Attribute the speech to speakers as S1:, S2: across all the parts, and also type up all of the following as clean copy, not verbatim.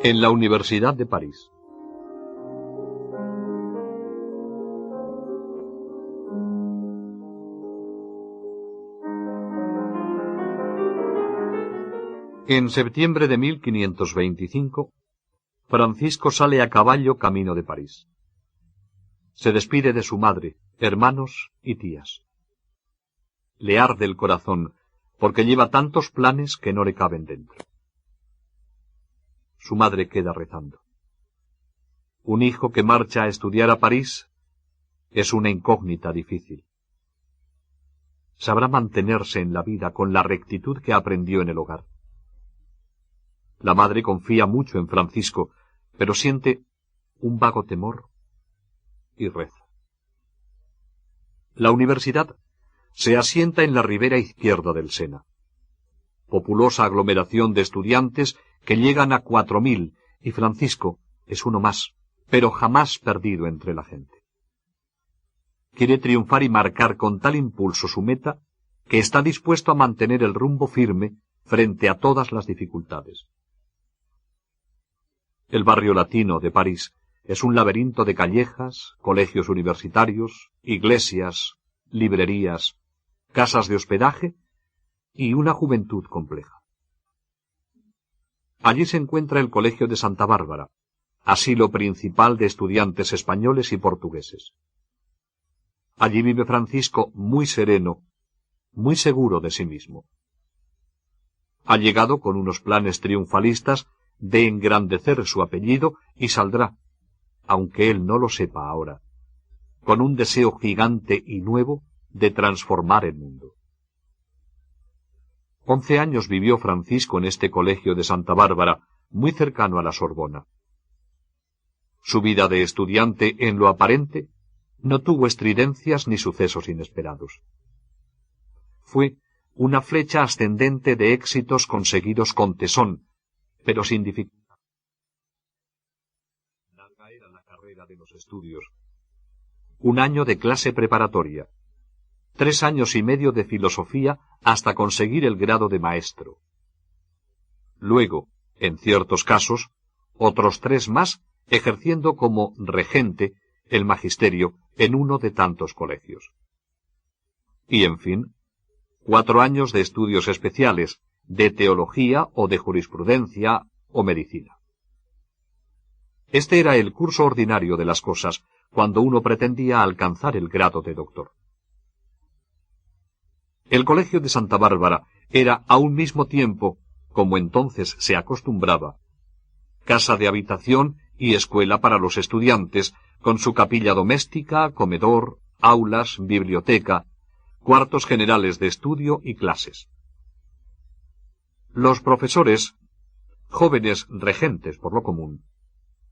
S1: En la Universidad de París. En septiembre de 1525, Francisco sale a caballo camino de París. Se despide de su madre, hermanos y tías. Le arde el corazón, porque lleva tantos planes que no le caben dentro. Su madre queda rezando. Un hijo que marcha a estudiar a París es una incógnita difícil. Sabrá mantenerse en la vida con la rectitud que aprendió en el hogar. La madre confía mucho en Francisco, pero siente un vago temor y reza. La universidad se asienta en la ribera izquierda del Sena. Populosa aglomeración de estudiantes que llegan a 4000, y Francisco es uno más, pero jamás perdido entre la gente. Quiere triunfar y marcar con tal impulso su meta que está dispuesto a mantener el rumbo firme frente a todas las dificultades. El barrio latino de París es un laberinto de callejas, colegios universitarios, iglesias, librerías, casas de hospedaje y una juventud compleja. Allí se encuentra el Colegio de Santa Bárbara, asilo principal de estudiantes españoles y portugueses. Allí vive Francisco muy sereno, muy seguro de sí mismo. Ha llegado con unos planes triunfalistas de engrandecer su apellido y saldrá, aunque él no lo sepa ahora, con un deseo gigante y nuevo de transformar el mundo. 11 años vivió Francisco en este colegio de Santa Bárbara, muy cercano a la Sorbona. Su vida de estudiante, en lo aparente, no tuvo estridencias ni sucesos inesperados. Fue una flecha ascendente de éxitos conseguidos con tesón, pero sin dificultad. Larga era la carrera de los estudios. 1 año de clase preparatoria, 3 años y medio de filosofía hasta conseguir el grado de maestro. Luego, en ciertos casos, otros 3 más, ejerciendo como regente el magisterio en uno de tantos colegios. Y, en fin, 4 años de estudios especiales, de teología o de jurisprudencia o medicina. Este era el curso ordinario de las cosas cuando uno pretendía alcanzar el grado de doctor. El Colegio de Santa Bárbara era a un mismo tiempo, como entonces se acostumbraba, casa de habitación y escuela para los estudiantes, con su capilla doméstica, comedor, aulas, biblioteca, cuartos generales de estudio y clases. Los profesores, jóvenes regentes por lo común,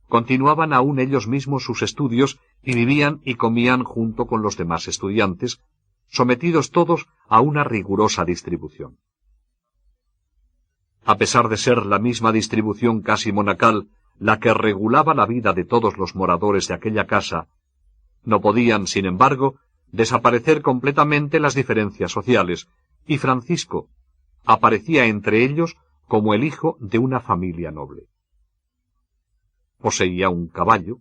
S1: continuaban aún ellos mismos sus estudios y vivían y comían junto con los demás estudiantes, sometidos todos a una rigurosa distribución. A pesar de ser la misma distribución casi monacal la que regulaba la vida de todos los moradores de aquella casa, no podían, sin embargo, desaparecer completamente las diferencias sociales, y Francisco aparecía entre ellos como el hijo de una familia noble. Poseía un caballo,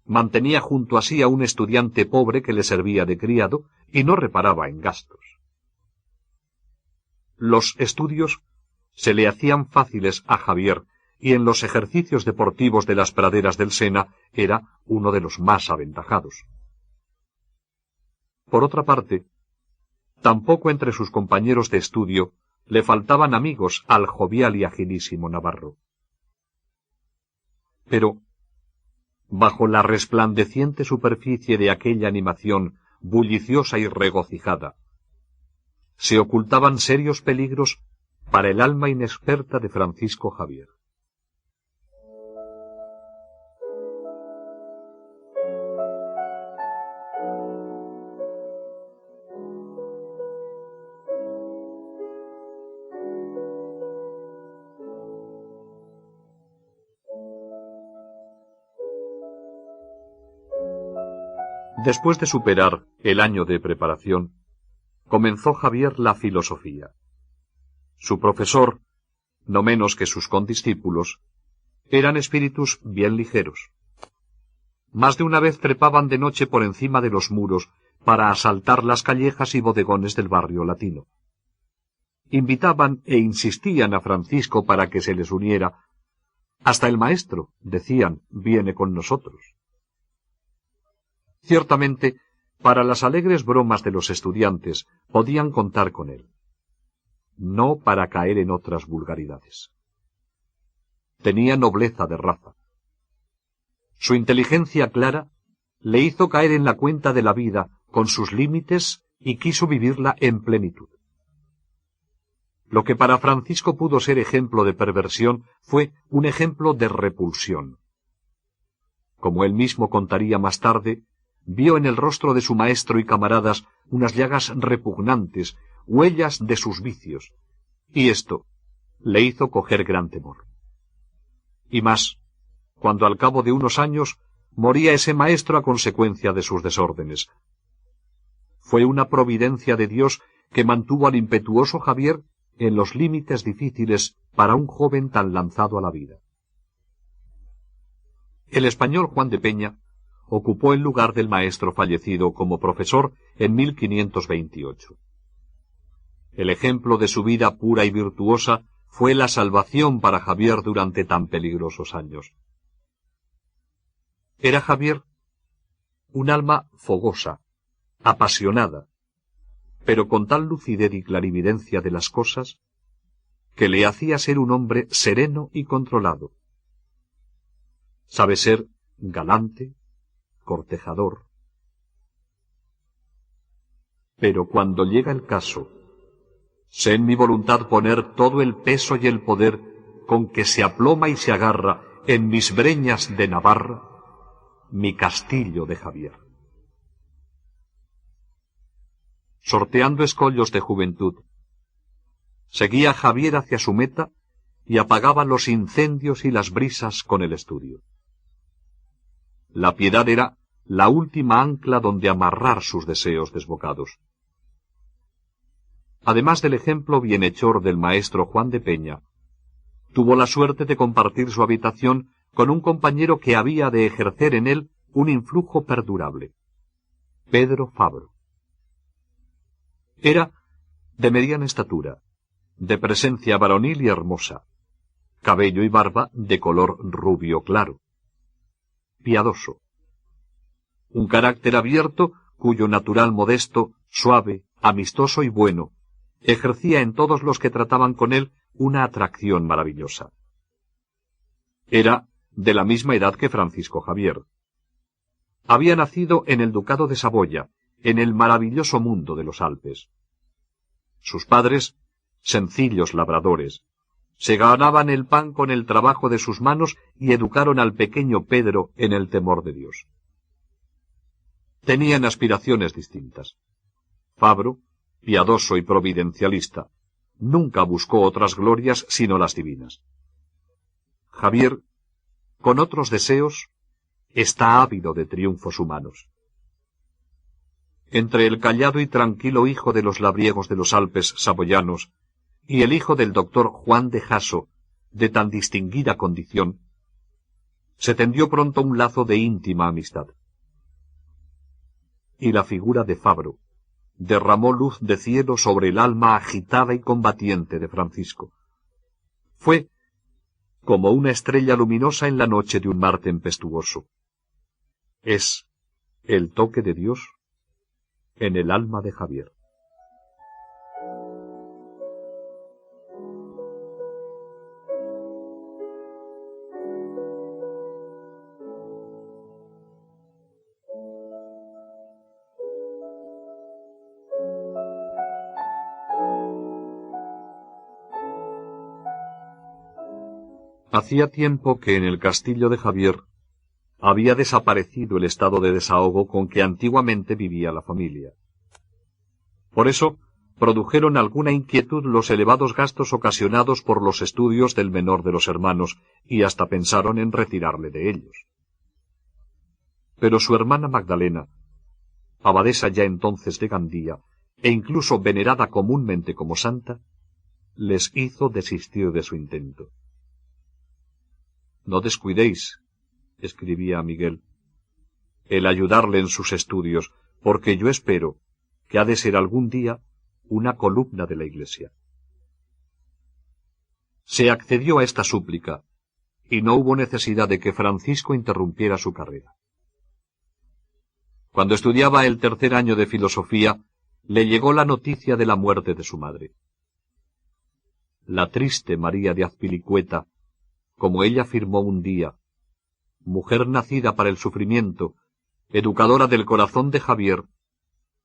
S1: mantenía junto a sí a un estudiante pobre que le servía de criado y no reparaba en gastos. Los estudios se le hacían fáciles a Javier y en los ejercicios deportivos de las praderas del Sena era uno de los más aventajados. Por otra parte, tampoco entre sus compañeros de estudio le faltaban amigos al jovial y agilísimo Navarro. Pero, bajo la resplandeciente superficie de aquella animación bulliciosa y regocijada, se ocultaban serios peligros para el alma inexperta de Francisco Javier. Después de superar el año de preparación, comenzó Javier la filosofía. Su profesor, no menos que sus condiscípulos, Eran espíritus bien ligeros. Más de una vez trepaban de noche por encima de los muros para asaltar las callejas y bodegones del barrio latino. Invitaban e insistían a Francisco para que se les uniera. Hasta el maestro, decían, viene con nosotros. Ciertamente, para las alegres bromas de los estudiantes podían contar con él, no para caer en otras vulgaridades. Tenía nobleza de raza. Su inteligencia clara le hizo caer en la cuenta de la vida con sus límites y quiso vivirla en plenitud. Lo que para Francisco pudo ser ejemplo de perversión fue un ejemplo de repulsión. Como él mismo contaría más tarde, vio en el rostro de su maestro y camaradas unas llagas repugnantes, huellas de sus vicios, y esto le hizo coger gran temor. Y más, cuando al cabo de unos años moría ese maestro a consecuencia de sus desórdenes. Fue una providencia de Dios que mantuvo al impetuoso Javier en los límites difíciles para un joven tan lanzado a la vida. El español Juan de Peña ocupó el lugar del maestro fallecido como profesor en 1528. El ejemplo de su vida pura y virtuosa fue la salvación para Javier durante tan peligrosos años. Era Javier un alma fogosa, apasionada, pero con tal lucidez y clarividencia de las cosas, que le hacía ser un hombre sereno y controlado. Sabe ser galante, cortejador. Pero cuando llega el caso, sé en mi voluntad poner todo el peso y el poder con que se aploma y se agarra en mis breñas de Navarra, mi castillo de Javier. Sorteando escollos de juventud, seguía Javier hacia su meta y apagaba los incendios y las brisas con el estudio. La piedad era la última ancla donde amarrar sus deseos desbocados. Además del ejemplo bienhechor del maestro Juan de Peña, tuvo la suerte de compartir su habitación con un compañero que había de ejercer en él un influjo perdurable, Pedro Fabro. Era de mediana estatura, de presencia varonil y hermosa, cabello y barba de color rubio claro, piadoso, un carácter abierto cuyo natural modesto, suave, amistoso y bueno, ejercía en todos los que trataban con él una atracción maravillosa. Era de la misma edad que Francisco Javier. Había nacido en el ducado de Saboya, en el maravilloso mundo de los Alpes. Sus padres, sencillos labradores, se ganaban el pan con el trabajo de sus manos y educaron al pequeño Pedro en el temor de Dios. Tenían aspiraciones distintas. Fabro, piadoso y providencialista, nunca buscó otras glorias sino las divinas. Javier, con otros deseos, está ávido de triunfos humanos. Entre el callado y tranquilo hijo de los labriegos de los Alpes saboyanos y el hijo del doctor Juan de Jasso, de tan distinguida condición, se tendió pronto un lazo de íntima amistad. Y la figura de Fabro derramó luz de cielo sobre el alma agitada y combatiente de Francisco. Fue como una estrella luminosa en la noche de un mar tempestuoso. Es el toque de Dios en el alma de Javier. Hacía tiempo que en el castillo de Javier había desaparecido el estado de desahogo con que antiguamente vivía la familia. Por eso, produjeron alguna inquietud los elevados gastos ocasionados por los estudios del menor de los hermanos, y hasta pensaron en retirarle de ellos. Pero su hermana Magdalena, abadesa ya entonces de Gandía, e incluso venerada comúnmente como santa, les hizo desistir de su intento. No descuidéis, escribía a Miguel, el ayudarle en sus estudios, porque yo espero que ha de ser algún día una columna de la Iglesia. Se accedió a esta súplica, y no hubo necesidad de que Francisco interrumpiera su carrera. Cuando estudiaba el tercer año de filosofía, le llegó la noticia de la muerte de su madre. La triste María de Azpilicueta, como ella afirmó un día, mujer nacida para el sufrimiento, educadora del corazón de Javier,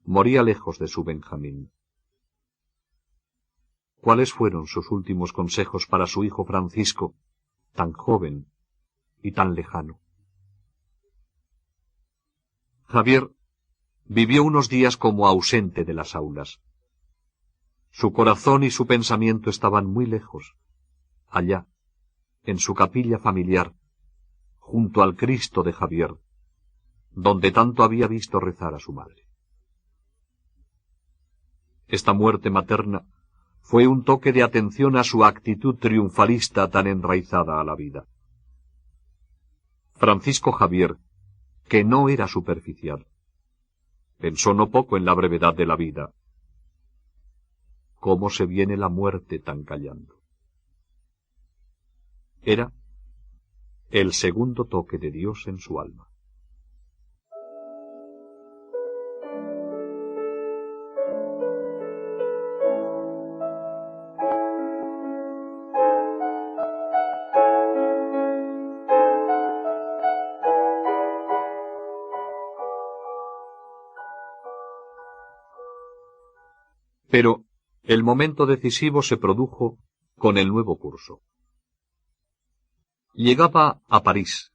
S1: moría lejos de su Benjamín. ¿Cuáles fueron sus últimos consejos para su hijo Francisco, tan joven y tan lejano? Javier vivió unos días como ausente de las aulas. Su corazón y su pensamiento estaban muy lejos, allá, en su capilla familiar, junto al Cristo de Javier, donde tanto había visto rezar a su madre. Esta muerte materna fue un toque de atención a su actitud triunfalista tan enraizada a la vida. Francisco Javier, que no era superficial, pensó no poco en la brevedad de la vida. ¿Cómo se viene la muerte tan callando? Era el segundo toque de Dios en su alma. Pero el momento decisivo se produjo con el nuevo curso. Llegaba a París,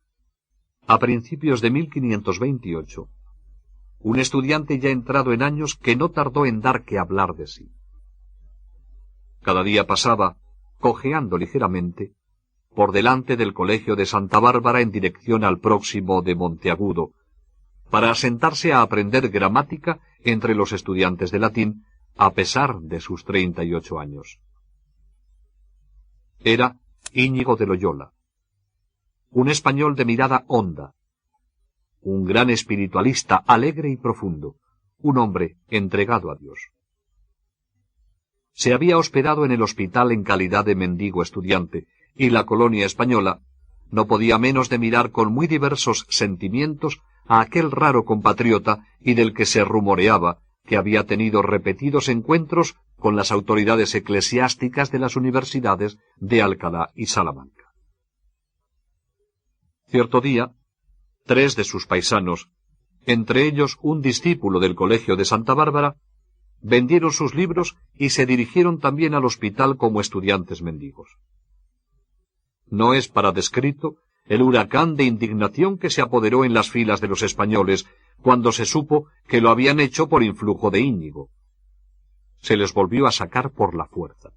S1: a principios de 1528, un estudiante ya entrado en años que no tardó en dar que hablar de sí. Cada día pasaba, cojeando ligeramente, por delante del colegio de Santa Bárbara en dirección al próximo de Monteagudo, para sentarse a aprender gramática entre los estudiantes de latín, a pesar de sus 38 años. Era Íñigo de Loyola, un español de mirada honda, un gran espiritualista alegre y profundo, un hombre entregado a Dios. Se había hospedado en el hospital en calidad de mendigo estudiante, y la colonia española no podía menos de mirar con muy diversos sentimientos a aquel raro compatriota y del que se rumoreaba que había tenido repetidos encuentros con las autoridades eclesiásticas de las universidades de Alcalá y Salamanca. Cierto día, 3 de sus paisanos, entre ellos un discípulo del colegio de Santa Bárbara, vendieron sus libros y se dirigieron también al hospital como estudiantes mendigos. No es para descrito el huracán de indignación que se apoderó en las filas de los españoles cuando se supo que lo habían hecho por influjo de Íñigo. Se les volvió a sacar por la fuerza.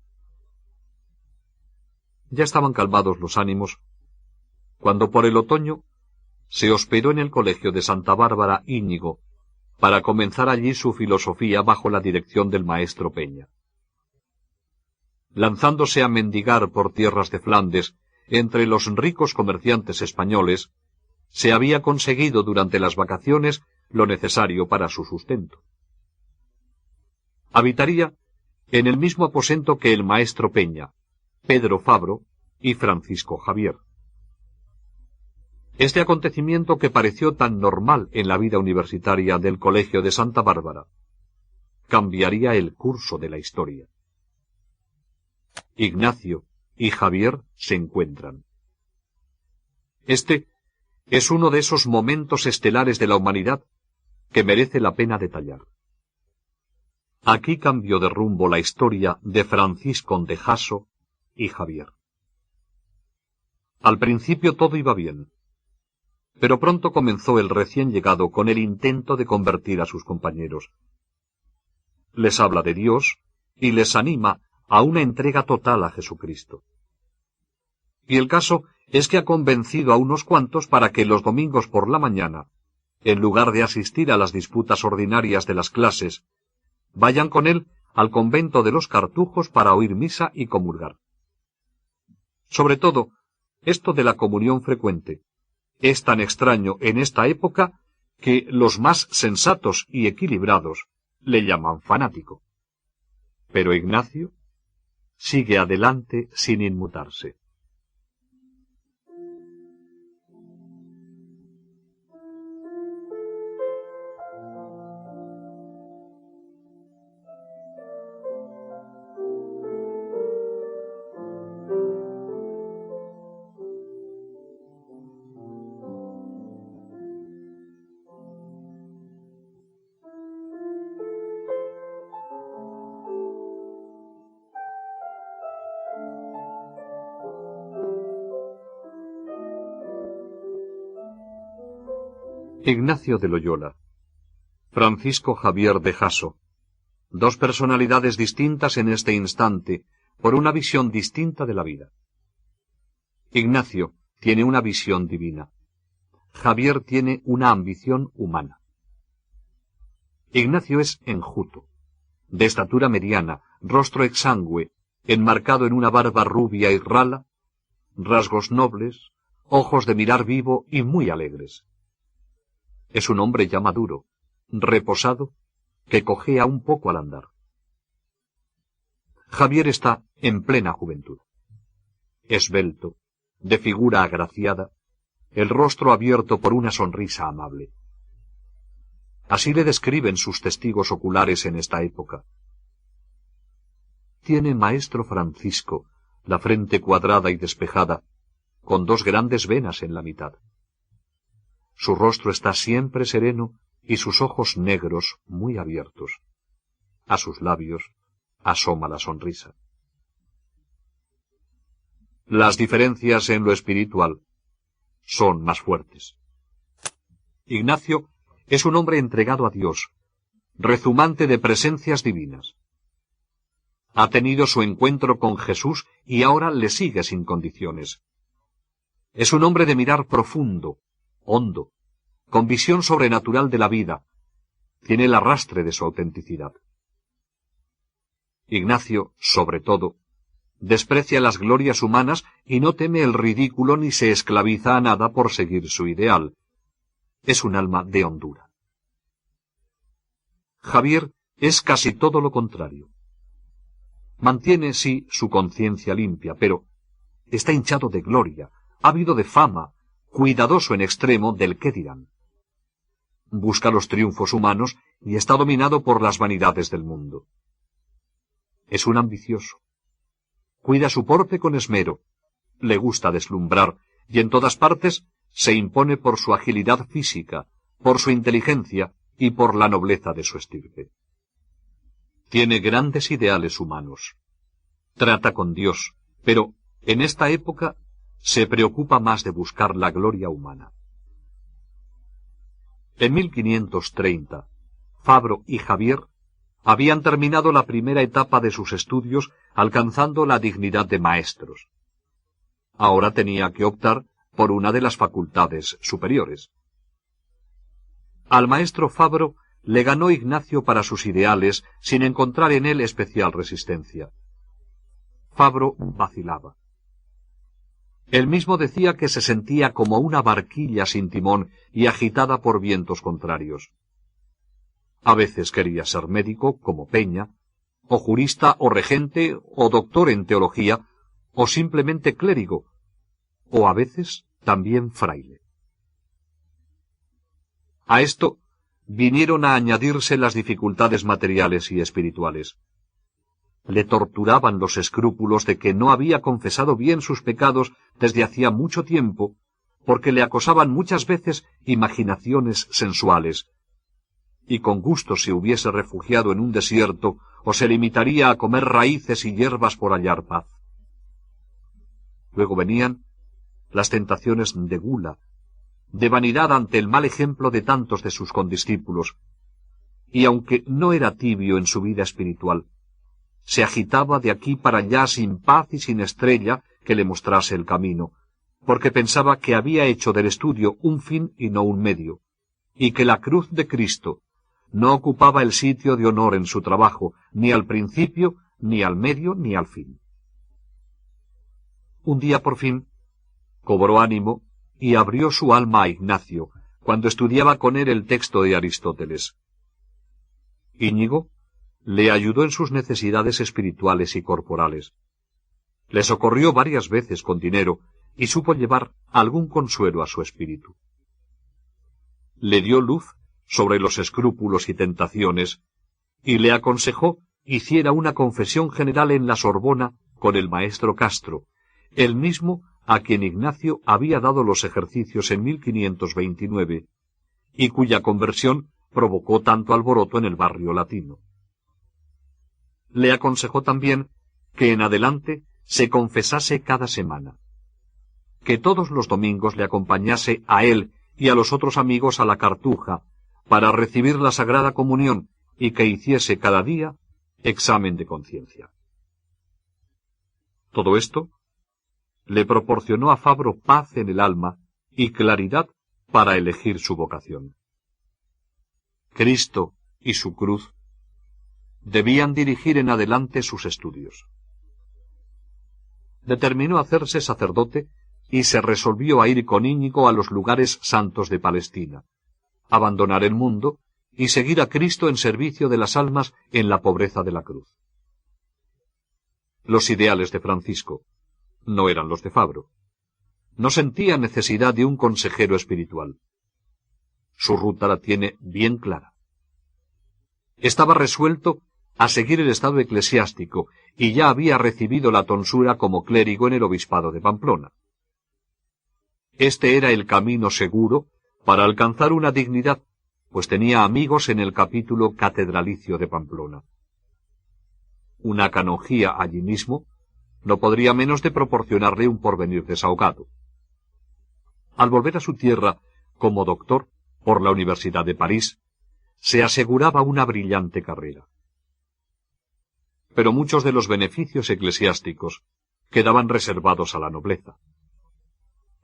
S1: Ya estaban calmados los ánimos, cuando por el otoño se hospedó en el colegio de Santa Bárbara Íñigo, para comenzar allí su filosofía bajo la dirección del maestro Peña. Lanzándose a mendigar por tierras de Flandes, entre los ricos comerciantes españoles, se había conseguido durante las vacaciones lo necesario para su sustento. Habitaría en el mismo aposento que el maestro Peña, Pedro Fabro y Francisco Javier. Este acontecimiento que pareció tan normal en la vida universitaria del colegio de Santa Bárbara, cambiaría el curso de la historia. Ignacio y Javier se encuentran. Este es uno de esos momentos estelares de la humanidad que merece la pena detallar. Aquí cambió de rumbo la historia de Francisco de Jasso y Javier. Al principio todo iba bien, pero pronto comenzó el recién llegado con el intento de convertir a sus compañeros. Les habla de Dios y les anima a una entrega total a Jesucristo. Y el caso es que ha convencido a unos cuantos para que los domingos por la mañana, en lugar de asistir a las disputas ordinarias de las clases, vayan con él al convento de los Cartujos para oír misa y comulgar. Sobre todo, Esto de la comunión frecuente es tan extraño en esta época que los más sensatos y equilibrados le llaman fanático. Pero Ignacio sigue adelante sin inmutarse. Ignacio de Loyola, Francisco Javier de Jasso, dos personalidades distintas en este instante, por una visión distinta de la vida. Ignacio tiene una visión divina. Javier tiene una ambición humana. Ignacio es enjuto, de estatura mediana, rostro exangüe, enmarcado en una barba rubia y rala, rasgos nobles, ojos de mirar vivo y muy alegres. Es un hombre ya maduro, reposado, que cojea un poco al andar. Javier está en plena juventud. Esbelto, de figura agraciada, el rostro abierto por una sonrisa amable. Así le describen sus testigos oculares en esta época. Tiene maestro Francisco la frente cuadrada y despejada, con dos grandes venas en la mitad. Su rostro está siempre sereno y sus ojos negros muy abiertos. A sus labios asoma la sonrisa. Las diferencias en lo espiritual son más fuertes. Ignacio es un hombre entregado a Dios, rezumante de presencias divinas. Ha tenido su encuentro con Jesús y ahora le sigue sin condiciones. Es un hombre de mirar profundo, hondo, con visión sobrenatural de la vida. Tiene el arrastre de su autenticidad. Ignacio, sobre todo, desprecia las glorias humanas y no teme el ridículo ni se esclaviza a nada por seguir su ideal. Es un alma de hondura. Javier es casi todo lo contrario. Mantiene, sí, su conciencia limpia, pero está hinchado de gloria, ávido de fama, cuidadoso en extremo del qué dirán. Busca los triunfos humanos y está dominado por las vanidades del mundo. Es un ambicioso. Cuida su porte con esmero, le gusta deslumbrar, y en todas partes se impone por su agilidad física, por su inteligencia y por la nobleza de su estirpe. Tiene grandes ideales humanos. Trata con Dios, pero en esta época se preocupa más de buscar la gloria humana. En 1530, Fabro y Javier habían terminado la primera etapa de sus estudios alcanzando la dignidad de maestros. Ahora tenía que optar por una de las facultades superiores. Al maestro Fabro le ganó Ignacio para sus ideales sin encontrar en él especial resistencia. Fabro vacilaba. Él mismo decía que se sentía como una barquilla sin timón y agitada por vientos contrarios. A veces quería ser médico, como Peña, o jurista, o regente, o doctor en teología, o simplemente clérigo, o a veces también fraile. A esto vinieron a añadirse las dificultades materiales y espirituales. Le torturaban los escrúpulos de que no había confesado bien sus pecados desde hacía mucho tiempo, porque le acosaban muchas veces imaginaciones sensuales, y con gusto se hubiese refugiado en un desierto o se limitaría a comer raíces y hierbas por hallar paz. Luego venían las tentaciones de gula, de vanidad ante el mal ejemplo de tantos de sus condiscípulos, y aunque no era tibio en su vida espiritual, se agitaba de aquí para allá sin paz y sin estrella que le mostrase el camino, porque pensaba que había hecho del estudio un fin y no un medio, y que la cruz de Cristo no ocupaba el sitio de honor en su trabajo, ni al principio, ni al medio, ni al fin. Un día, por fin, Cobró ánimo y abrió su alma a Ignacio cuando estudiaba con él el texto de Aristóteles. Íñigo le ayudó en sus necesidades espirituales y corporales. Le socorrió varias veces con dinero y supo llevar algún consuelo a su espíritu. Le dio luz sobre los escrúpulos y tentaciones y le aconsejó hiciera una confesión general en la Sorbona con el maestro Castro, el mismo a quien Ignacio había dado los ejercicios en 1529 y cuya conversión provocó tanto alboroto en el barrio latino. Le aconsejó también que en adelante se confesase cada semana, que todos los domingos le acompañase a él y a los otros amigos a la Cartuja para recibir la Sagrada Comunión y que hiciese cada día examen de conciencia. Todo esto le proporcionó a Fabro paz en el alma y claridad para elegir su vocación. Cristo y su cruz debían dirigir en adelante sus estudios. Determinó hacerse sacerdote y se resolvió a ir con Íñigo a los lugares santos de Palestina, abandonar el mundo y seguir a Cristo en servicio de las almas en la pobreza de la cruz. Los ideales de Francisco no eran los de Fabro. No sentía necesidad de un consejero espiritual. Su ruta la tiene bien clara. Estaba resuelto a seguir el estado eclesiástico y ya había recibido la tonsura como clérigo en el obispado de Pamplona. Este era el camino seguro para alcanzar una dignidad, pues tenía amigos en el capítulo catedralicio de Pamplona. Una canonjía allí mismo no podría menos de proporcionarle un porvenir desahogado. Al volver a su tierra como doctor por la Universidad de París, se aseguraba una brillante carrera. Pero muchos de los beneficios eclesiásticos quedaban reservados a la nobleza.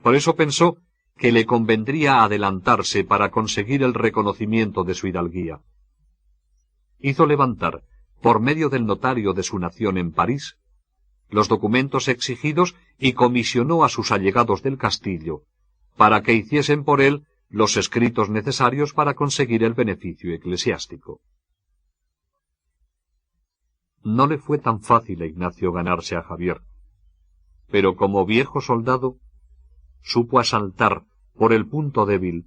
S1: Por eso pensó que le convendría adelantarse para conseguir el reconocimiento de su hidalguía. Hizo levantar, por medio del notario de su nación en París, los documentos exigidos y comisionó a sus allegados del castillo para que hiciesen por él los escritos necesarios para conseguir el beneficio eclesiástico. No le fue tan fácil a Ignacio ganarse a Javier, pero como viejo soldado supo asaltar por el punto débil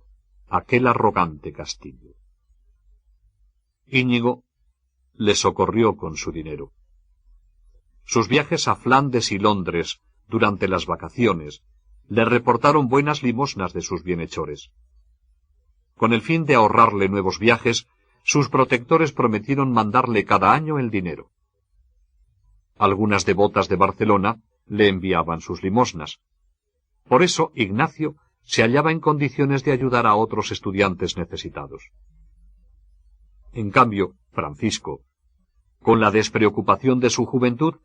S1: aquel arrogante castillo. Íñigo le socorrió con su dinero. Sus viajes a Flandes y Londres durante las vacaciones le reportaron buenas limosnas de sus bienhechores. Con el fin de ahorrarle nuevos viajes, sus protectores prometieron mandarle cada año el dinero. Algunas devotas de Barcelona le enviaban sus limosnas. Por eso Ignacio se hallaba en condiciones de ayudar a otros estudiantes necesitados. En cambio, Francisco, con la despreocupación de su juventud,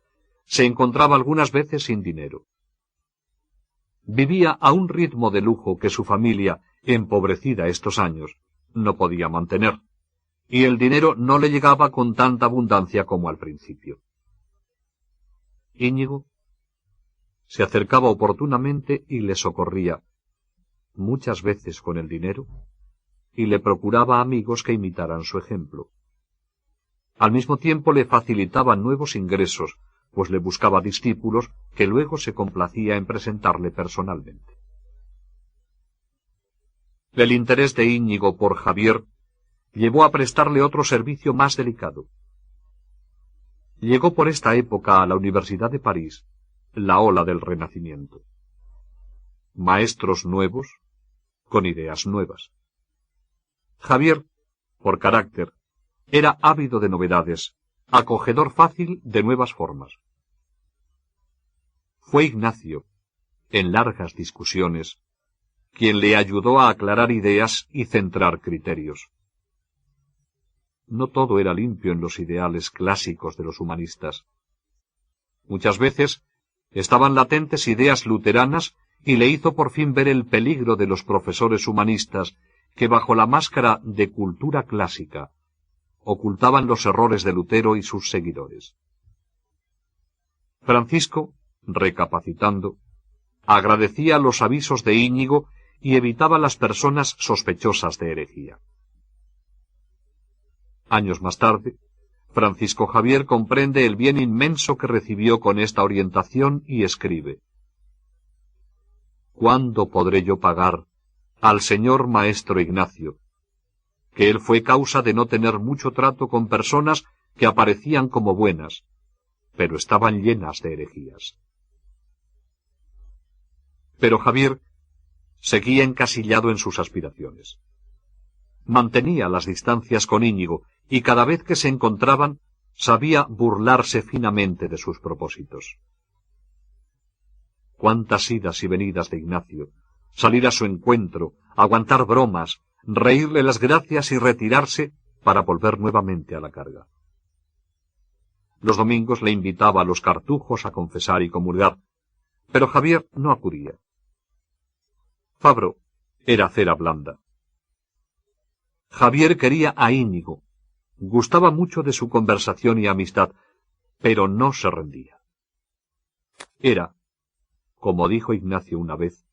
S1: se encontraba algunas veces sin dinero. Vivía a un ritmo de lujo que su familia, empobrecida estos años, no podía mantener, y el dinero no le llegaba con tanta abundancia como al principio. Íñigo se acercaba oportunamente y le socorría, muchas veces con el dinero, y le procuraba amigos que imitaran su ejemplo. Al mismo tiempo le facilitaba nuevos ingresos, pues le buscaba discípulos que luego se complacía en presentarle personalmente. El interés de Íñigo por Javier llevó a prestarle otro servicio más delicado. Llegó por esta época a la Universidad de París la ola del Renacimiento. Maestros nuevos, con ideas nuevas. Javier, por carácter, era ávido de novedades, acogedor fácil de nuevas formas. Fue Ignacio, en largas discusiones, quien le ayudó a aclarar ideas y centrar criterios. No todo era limpio en los ideales clásicos de los humanistas. Muchas veces estaban latentes ideas luteranas y le hizo por fin ver el peligro de los profesores humanistas que bajo la máscara de cultura clásica ocultaban los errores de Lutero y sus seguidores. Francisco, recapacitando, agradecía los avisos de Íñigo y evitaba las personas sospechosas de herejía. Años más tarde, Francisco Javier comprende el bien inmenso que recibió con esta orientación y escribe: ¿Cuándo podré yo pagar al señor maestro Ignacio, que él fue causa de no tener mucho trato con personas que aparecían como buenas, pero estaban llenas de herejías? Pero Javier seguía encasillado en sus aspiraciones. Mantenía las distancias con Íñigo, y cada vez que se encontraban, sabía burlarse finamente de sus propósitos. Cuántas idas y venidas de Ignacio, salir a su encuentro, aguantar bromas, reírle las gracias y retirarse para volver nuevamente a la carga. Los domingos le invitaba a los cartujos a confesar y comulgar, pero Javier no acudía. Fabro era cera blanda. Javier quería a Íñigo, gustaba mucho de su conversación y amistad, pero no se rendía. Era, como dijo Ignacio una vez,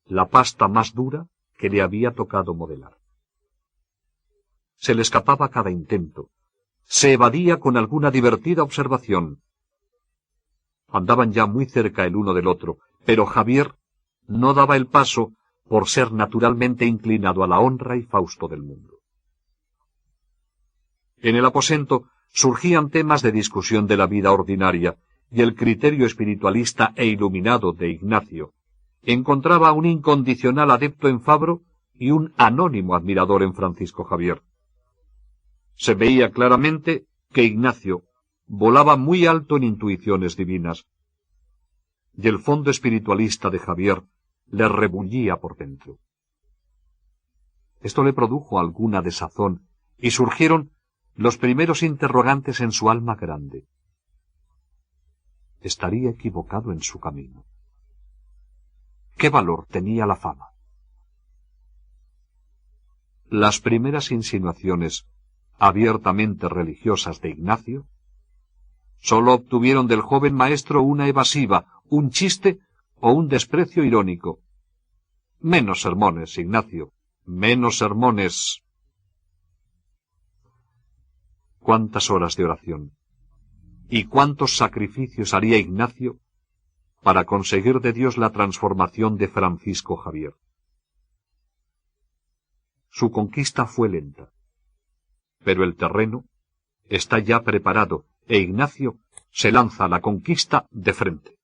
S1: la pasta más dura que le había tocado modelar. Se le escapaba cada intento, se evadía con alguna divertida observación. Andaban ya muy cerca el uno del otro, pero Javier no daba el paso por ser naturalmente inclinado a la honra y fausto del mundo. En el aposento surgían temas de discusión de la vida ordinaria, y el criterio espiritualista e iluminado de Ignacio encontraba un incondicional adepto en Fabro y un anónimo admirador en Francisco Javier. Se veía claramente que Ignacio volaba muy alto en intuiciones divinas, y el fondo espiritualista de Javier le rebullía por dentro. Esto le produjo alguna desazón, y surgieron los primeros interrogantes en su alma grande. ¿Estaría equivocado en su camino? ¿Qué valor tenía la fama? Las primeras insinuaciones abiertamente religiosas de Ignacio sólo obtuvieron del joven maestro una evasiva, un chiste o un desprecio irónico. Menos sermones, Ignacio, menos sermones. ¿Cuántas horas de oración y cuántos sacrificios haría Ignacio para conseguir de Dios la transformación de Francisco Javier? Su conquista fue lenta, pero el terreno está ya preparado e Ignacio se lanza a la conquista de frente.